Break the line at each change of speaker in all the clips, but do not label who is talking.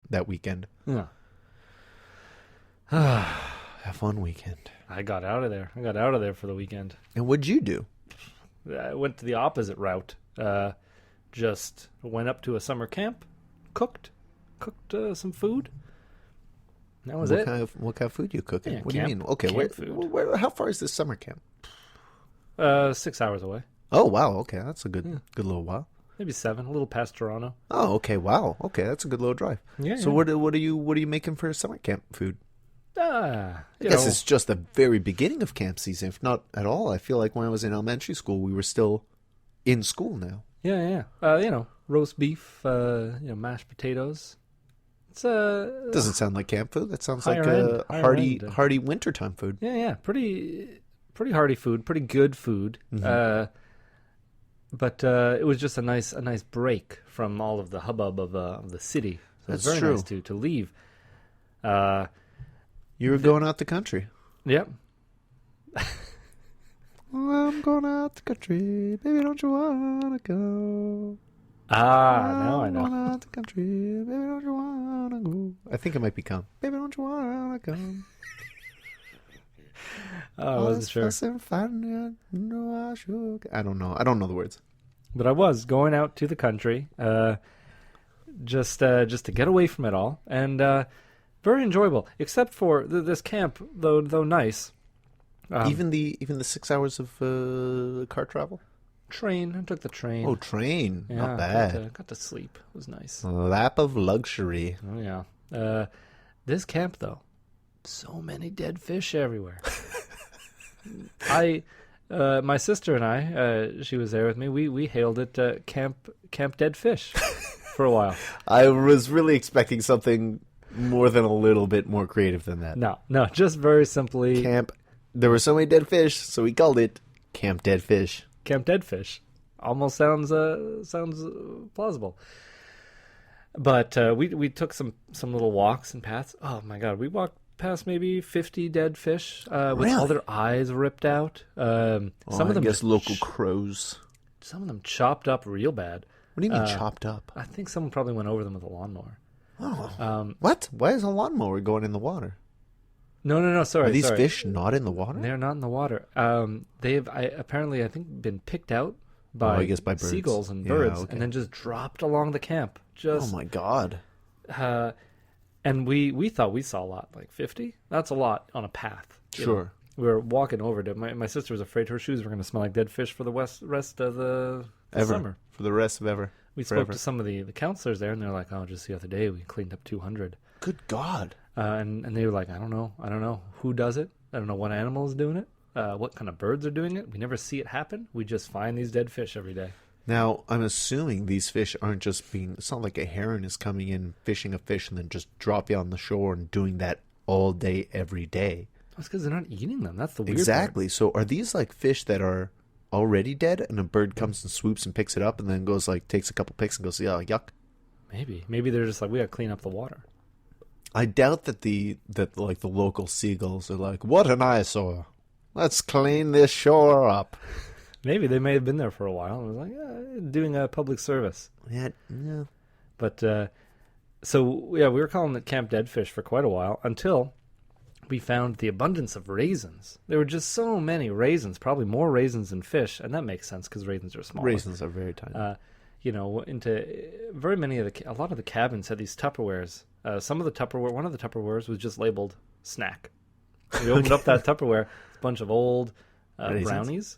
that weekend.
Yeah.
Have fun weekend.
I got out of there. I got out of there for the weekend.
And what'd you do?
I went to the opposite route. Just went up to a summer camp, cooked some food. That was it.
What kind of food you cooking?
Yeah,
what do you mean? Okay,
food.
How far is this summer camp?
6 hours away.
Oh wow, okay, that's a good little while.
Maybe 7, a little past Toronto.
Oh, okay, wow, okay, that's a good little drive.
Yeah.
So what are you making for summer camp food?
I
guess it's just the very beginning of camp season, if not at all. I feel like when I was in elementary school, we were still in school now.
Yeah. Roast beef, mashed potatoes. It's
doesn't sound like camp food. That sounds like hearty wintertime food.
Yeah. Pretty hearty food, pretty good food.
Mm-hmm.
But it was just a nice break from all of the hubbub of the city. So
That's
it was very
true.
nice to leave.
You were going out the country.
Yep.
I'm going out the country, baby. Don't you wanna go?
Now I know.
I'm going out the country, baby. Don't you wanna go? I think it might be come. Baby, don't you wanna come?
I wasn't sure.
I don't know. I don't know the words.
But I was going out to the country, just to get away from it all, and very enjoyable. Except for this camp, though nice.
Even the 6 hours of car travel.
Train. I took the train.
Oh, train.
Yeah,
Not bad.
Got to sleep. It was nice.
A lap of luxury.
Oh yeah. This camp though, so many dead fish everywhere. My sister and I, she was there with me. We hailed it Camp Dead Fish for a while.
I was really expecting something more than a little bit more creative than that.
No, just very simply
There were so many dead fish, so we called it Camp Dead Fish.
Camp Dead Fish. Almost sounds plausible. But we took some little walks and paths. Oh my God, we walked past maybe 50 dead fish with all their eyes ripped out. Some of them,
I guess local crows.
Some of them chopped up real bad.
What do you mean chopped up?
I think someone probably went over them with a lawnmower.
Oh, what? Why is a lawnmower going in the water?
No. Sorry.
Are these fish not in the water?
They're not in the water. They've apparently, I think, been picked out by
birds.
Seagulls and birds,
okay.
and then just dropped along the camp.
Oh my God.
And we thought we saw a lot, like 50. That's a lot on a path.
Sure.
We were walking over to. My sister was afraid her shoes were going to smell like dead fish for the rest of the summer.
For the rest of ever.
We spoke to some of the counselors there, and they're like, "Oh, just the other day we cleaned up 200."
Good God.
And they were like, I don't know who does it. I don't know what animal is doing it. What kind of birds are doing it. We never see it happen. We just find these dead fish every day.
Now, I'm assuming these fish aren't just being... It's not like a heron is coming in, fishing a fish, and then just dropping on the shore and doing that all day, every day.
That's because they're not eating them. That's the weird
Exactly.
part.
So are these like fish that are already dead, and a bird comes and swoops and picks it up, and then goes like, takes a couple picks and goes, yeah, yuck?
Maybe they're just like, we got to clean up the water.
I doubt that the local seagulls are like, what an eyesore. Let's clean this shore up.
Maybe they may have been there for a while and was like, doing a public service.
Yeah.
But we were calling it Camp Dead Fish for quite a while until we found the abundance of raisins. There were just so many raisins, probably more raisins than fish, and that makes sense because raisins are small.
Raisins are very tiny.
Into very many of a lot of the cabins had these Tupperwares. One of the Tupperwares was just labeled snack. We opened up that Tupperware, it's a bunch of old brownies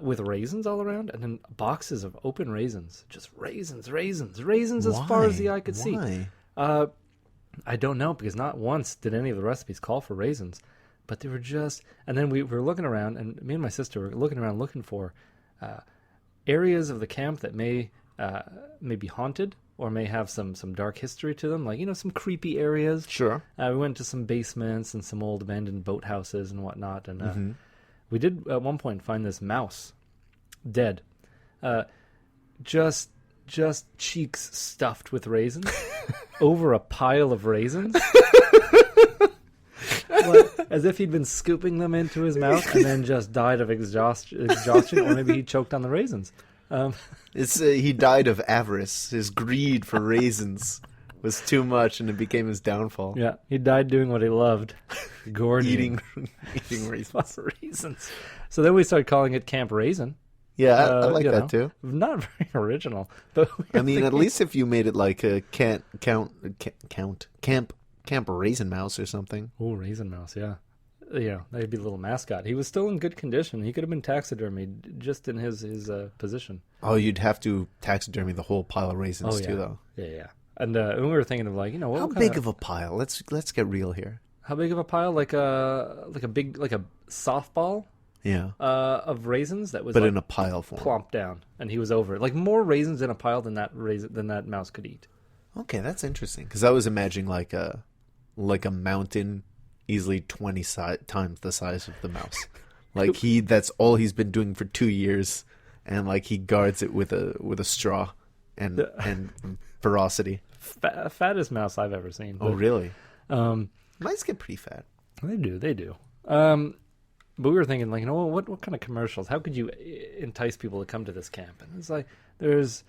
with raisins all around, and then boxes of open raisins. Just raisins as far as the eye could see. I don't know, because not once did any of the recipes call for raisins, but they were just... And then we were looking around, and me and my sister were looking around looking for areas of the camp that may be haunted or may have some dark history to them, like, some creepy areas.
Sure.
We went to some basements and some old abandoned boathouses and whatnot, and we did at one point find this mouse dead, just cheeks stuffed with raisins over a pile of raisins. As if he'd been scooping them into his mouth and then just died of exhaustion, or maybe he choked on the raisins.
He died of avarice, his greed for raisins. was too much, and it became his downfall.
Yeah, he died doing what he loved, gorging.
eating raisins.
Raisins. So then we started calling it Camp Raisin.
Yeah, I like
you
that
know,
too.
Not very original, but
I mean, at least if you made it like a camp raisin mouse or something.
Oh, Raisin Mouse, yeah. Yeah, that'd be a little mascot. He was still in good condition. He could have been taxidermied just in his position.
Oh, you'd have to taxidermy the whole pile of raisins too, though.
Yeah. And we were thinking of like, what
how big of a pile? Let's get real here.
How big of a pile? Like a softball.
Yeah.
Of raisins that was,
but in a pile form,
plomped down, and he was over it. Like more raisins in a pile than that mouse could eat.
Okay, that's interesting. Because I was imagining like a mountain, easily 20 times the size of the mouse. Like that's all he's been doing for 2 years, and like he guards it with a straw and ferocity.
Fattest mouse I've ever seen.
Oh, really?
Mice
get pretty fat.
They do. But we were thinking, like, what kind of commercials? How could you entice people to come to this camp? And it's like, there's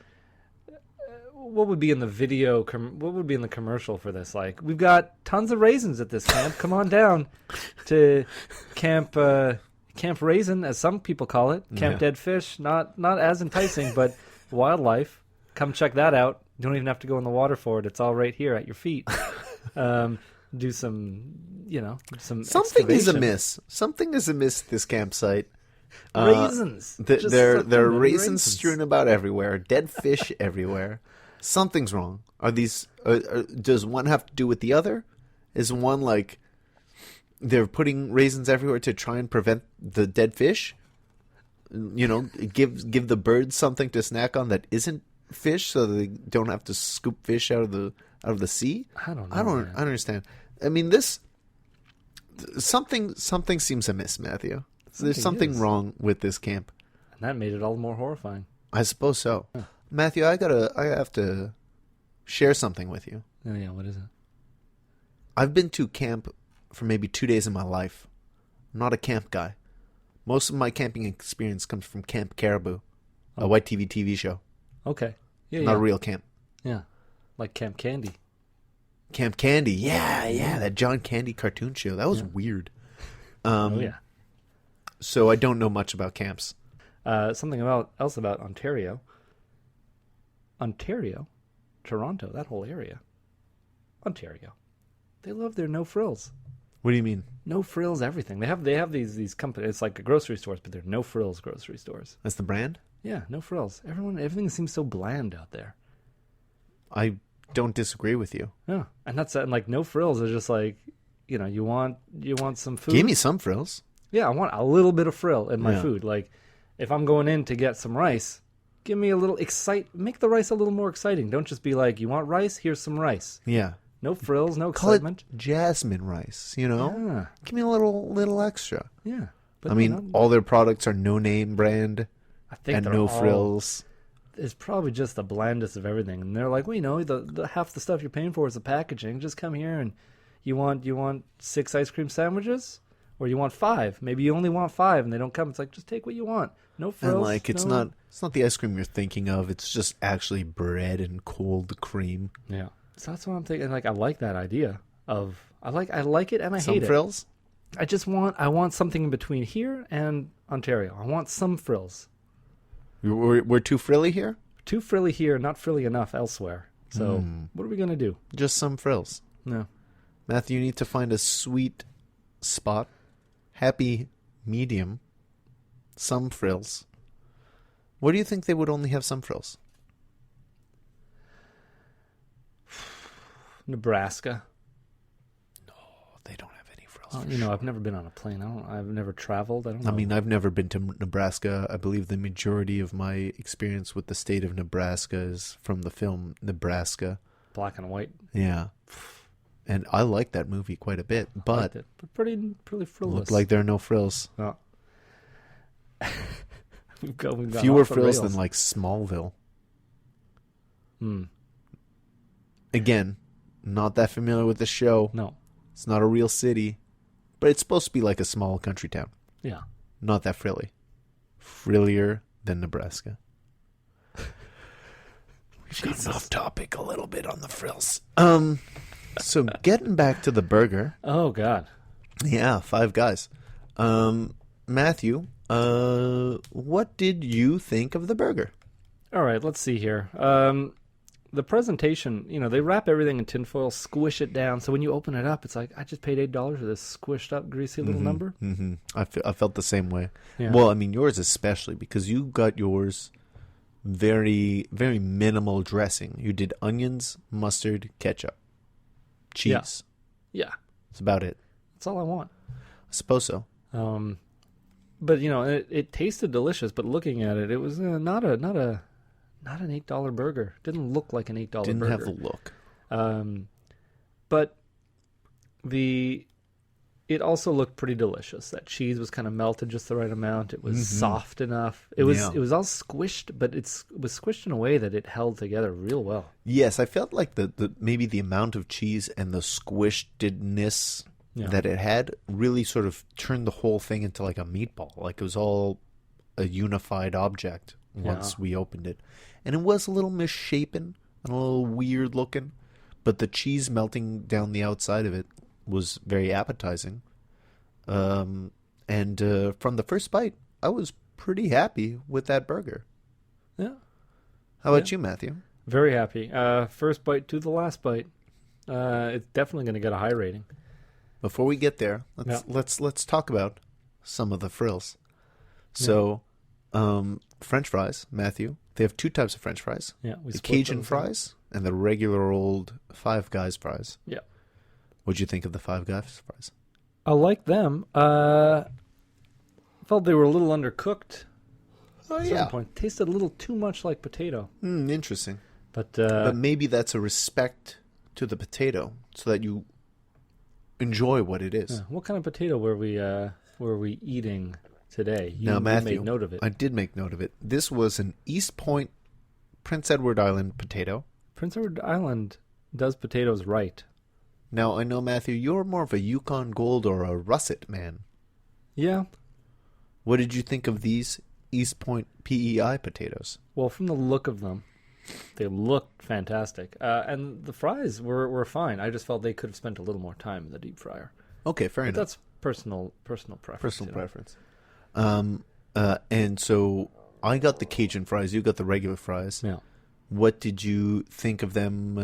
what would be in the video? What would be in the commercial for this? Like, we've got tons of raisins at this camp. Come on down to Camp Raisin, as some people call it. Camp Dead Fish. Not as enticing, but wildlife. Come check that out. You don't even have to go in the water for it. It's all right here at your feet. Do some
something is amiss. Something is amiss at this campsite.
Raisins.
There are raisins strewn about everywhere. Dead fish everywhere. Something's wrong. Are these? Does one have to do with the other? Is one like they're putting raisins everywhere to try and prevent the dead fish? Give the birds something to snack on that isn't fish, so they don't have to scoop fish out of the sea.
I don't know.
I don't understand. I mean, something seems amiss, Matthew. There's something wrong with this camp,
and that made it all the more horrifying.
I suppose so. Huh. Matthew, I have to share something with you.
Oh yeah, what is it?
I've been to camp for maybe 2 days in my life. I'm not a camp guy. Most of my camping experience comes from Camp Caribou, a white TV show.
Okay. Yeah,
not a real camp.
Yeah, like Camp Candy.
Camp Candy, yeah, that John Candy cartoon show. That was weird. So I don't know much about camps.
Something else about Ontario. Toronto, that whole area. Ontario, they love their no frills.
What do you mean?
No frills, everything. They have these companies. It's like grocery stores, but they're no frills grocery stores.
That's the brand?
Yeah, no frills. Everything seems so bland out there.
I don't disagree with you.
Yeah, and like no frills is just like, you want some food.
Give me some frills.
Yeah, I want a little bit of frill in my food. Like, if I'm going in to get some rice, give me a little make the rice a little more exciting. Don't just be like, you want rice? Here's some rice.
Yeah.
No frills, no excitement.
Call it jasmine rice,
Yeah.
Give me a little extra.
Yeah.
But, all their products are no-name brand
I think
and no frills.
It's probably just the blandest of everything. And they're like, well, the half the stuff you're paying for is the packaging. Just come here and you want 6 ice cream sandwiches? Or you want 5? Maybe you only want 5 and they don't come. It's like, just take what you want. No frills.
And it's not the ice cream you're thinking of. It's just actually bread and cold cream.
Yeah. So that's what I'm thinking. Like, I like that idea of I like it and I hate it.
Some frills?
I want something in between here and Ontario. I want some frills.
We're too frilly here?
Too frilly here, not frilly enough elsewhere. So what are we going to do?
Just some frills.
No.
Matthew, you need to find a sweet spot. Happy medium. Some frills. What do you think they would only have some frills?
Nebraska.
No, they don't have any frills.
Well, I've never been on a plane. I've never traveled. I don't know.
I mean, I've never been to Nebraska. I believe the majority of my experience with the state of Nebraska is from the film Nebraska.
Black and white.
Yeah. And I like that movie quite a bit, but
pretty frivolous.
Look like there are no frills.
No. we've got
fewer frills than like Smallville. Again, not that familiar with the show.
No.
It's not a real city, but it's supposed to be like a small country town.
Yeah.
Not that frilly. Frillier than Nebraska. Gotten off topic a little bit on the frills. So getting back to the burger.
Oh God.
Yeah, Five Guys. Matthew, what did you think of the burger?
All right, let's see here. The presentation, they wrap everything in tinfoil, squish it down. So when you open it up, it's like, I just paid $8 for this squished up, greasy little number.
Mm-hmm. I felt the same way.
Yeah.
Well, I mean, yours especially, because you got yours very, very minimal dressing. You did onions, mustard, ketchup, cheese.
Yeah.
That's about it.
That's all I want.
I suppose so.
But it tasted delicious. But looking at it, it was not an $8 burger. Didn't look like an $8 burger.
Didn't have the look.
But it also looked pretty delicious. That cheese was kind of melted just the right amount. It was soft enough. It was all squished, but it was squished in a way that it held together real well.
Yes, I felt like the maybe the amount of cheese and the squishedness that it had really sort of turned the whole thing into like a meatball. Like it was all a unified object once we opened it. And it was a little misshapen and a little weird looking, but the cheese melting down the outside of it was very appetizing. And from the first bite, I was pretty happy with that burger.
Yeah.
How about you, Matthew?
Very happy. First bite to the last bite. It's definitely going to get a high rating.
Before we get there, let's talk about some of the frills. So, French fries, Matthew. They have two types of French fries.
Yeah,
the Cajun fries and the regular old Five Guys fries.
Yeah.
What'd you think of the Five Guys fries?
I like them. Felt they were a little undercooked.
Oh,
at some point. Tasted a little too much like potato.
Interesting.
But
maybe that's a respect to the potato, so that you enjoy what it is.
What kind of potato were we eating today?
Now, Matthew,
you made note of it.
I did make note of it. This was an East Point, Prince Edward Island potato.
Prince Edward Island does potatoes right.
Now, I know, Matthew, you're more of a Yukon Gold or a Russet man.
Yeah.
What did you think of these East Point PEI potatoes?
Well, from the look of them, they looked fantastic. And the fries were fine. I just felt they could have spent a little more time in the deep fryer.
Okay, fair enough.
That's personal preference.
Personal preference. And so I got the Cajun fries. You got the regular fries.
Yeah.
What did you think of them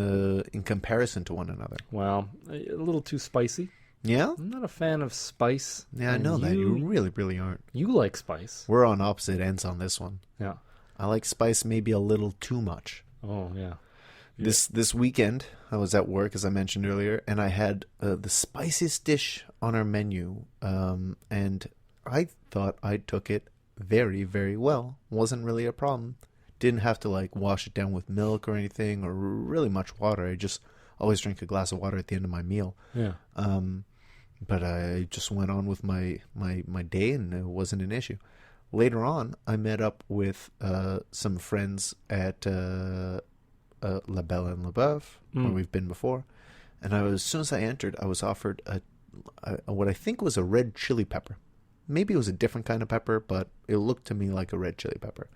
in comparison to one another?
Well, a little too spicy.
Yeah?
I'm not a fan of spice.
Yeah, I know that. You really, really aren't.
You like spice.
We're on opposite ends on this one.
Yeah.
I like spice maybe a little too much.
Oh, yeah.
This weekend, I was at work, as I mentioned earlier, and I had the spiciest dish on our menu. And I thought I took it very, very well. Wasn't really a problem. Didn't have to like wash it down with milk or anything or really much water. I just always drink a glass of water at the end of my meal.
Yeah.
But I just went on with my day, and it wasn't an issue. Later on, I met up with some friends at La Belle and Le Boeuf, where we've been before. And as soon as I entered, I was offered what I think was a red chili pepper. Maybe it was a different kind of pepper, but it looked to me like a red chili pepper.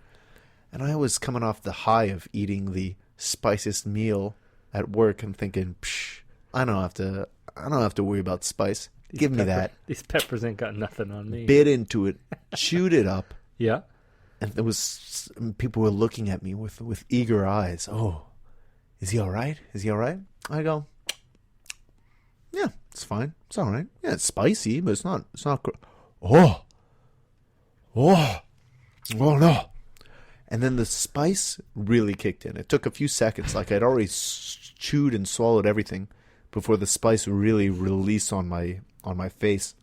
And I was coming off the high of eating the spiciest meal at work and thinking, psh, I don't have to worry about spice. Give me that.
These peppers ain't got nothing on me.
Bit into it, chewed it up.
Yeah.
And people were looking at me with eager eyes. Oh, is he all right? Is he all right? I go, yeah, it's fine. It's all right. Yeah, it's spicy, but it's not. Oh no. And then the spice really kicked in. It took a few seconds. Like I'd already chewed and swallowed everything before the spice really released on my face.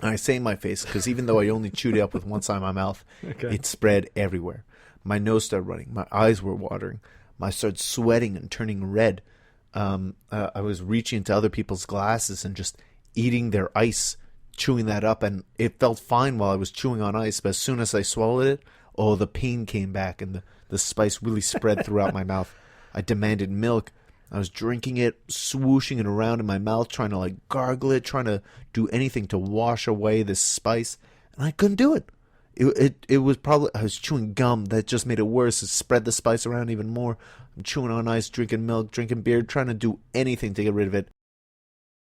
And I say my face because even though I only chewed it up with one side of my mouth, It spread everywhere. My nose started running. My eyes were watering. I started sweating and turning red. I was reaching into other people's glasses and just eating their ice, chewing that up. And it felt fine while I was chewing on ice. But as soon as I swallowed it, the pain came back and the spice really spread throughout my mouth. I demanded milk. I was drinking it, swooshing it around in my mouth, trying to like gargle it, trying to do anything to wash away this spice. And I couldn't do it. It was probably, I was chewing gum that just made it worse. It spread the spice around even more. I'm chewing on ice, drinking milk, drinking beer, trying to do anything to get rid of it.